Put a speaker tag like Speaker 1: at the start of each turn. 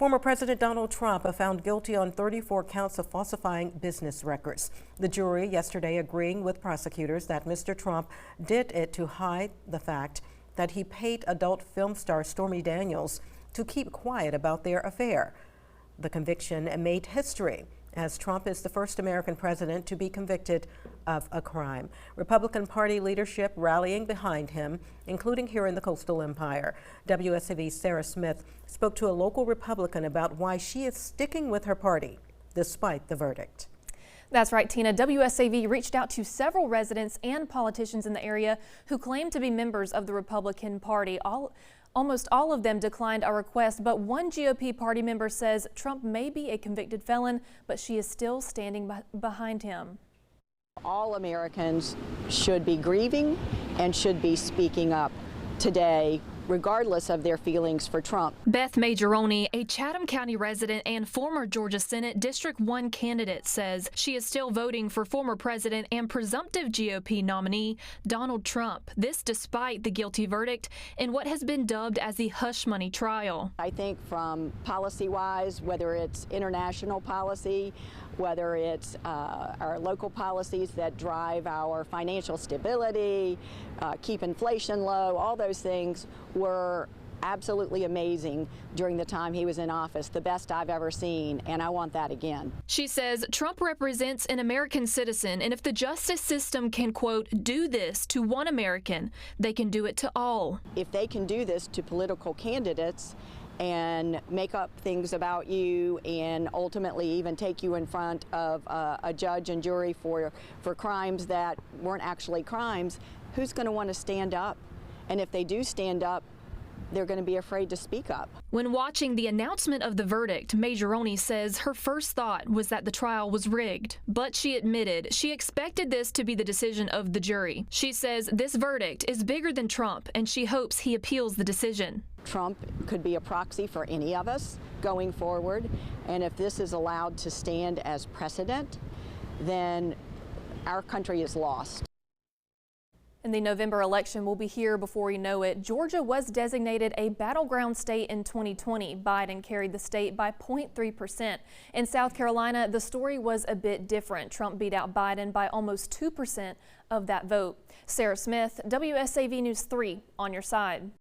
Speaker 1: Former President Donald Trump found guilty on 34 counts of falsifying business records. The jury yesterday agreeing with prosecutors that Mr. Trump did it to hide the fact that he paid adult film star Stormy Daniels to keep quiet about their affair. The conviction made history, as Trump is the first American president to be convicted of a crime. Republican Party leadership rallying behind him, including here in the Coastal Empire. WSAV's Sarah Smith spoke to a local Republican about why she is sticking with her party despite the verdict.
Speaker 2: That's right, Tina. WSAV reached out to several residents and politicians in the area who claim to be members of the Republican Party. Almost all of them declined our request, but one GOP party member says Trump may be a convicted felon, but she is still standing behind him.
Speaker 3: All Americans should be grieving and should be speaking up today, regardless of their feelings for Trump.
Speaker 4: Beth Majoroni, a Chatham County resident and former Georgia Senate District 1 candidate, says she is still voting for former president and presumptive GOP nominee Donald Trump. This despite the guilty verdict in what has been dubbed as the hush money trial.
Speaker 3: I think from policy-wise, whether it's international policy, whether it's our local policies that drive our financial stability, keep inflation low, all those things were absolutely amazing during the time he was in office, the best I've ever seen, and I want that again.
Speaker 4: She says Trump represents an American citizen, and if the justice system can, quote, do this to one American, they can do it to all.
Speaker 3: If they can do this to political candidates and make up things about you and ultimately even take you in front of a judge and jury for crimes that weren't actually crimes, who's going to want to stand up? And if they do stand up, they're going to be afraid to speak up.
Speaker 4: When watching the announcement of the verdict, Majoroni says her first thought was that the trial was rigged, but she admitted she expected this to be the decision of the jury. She says this verdict is bigger than Trump, and she hopes he appeals the decision.
Speaker 3: Trump could be a proxy for any of us going forward, and if this is allowed to stand as precedent, then our country is lost.
Speaker 2: And the November election will be here before you know it. Georgia was designated a battleground state in 2020. Biden carried the state by 0.3%. In South Carolina, the story was a bit different. Trump beat out Biden by almost 2% of that vote. Sarah Smith, WSAV News 3, on your side.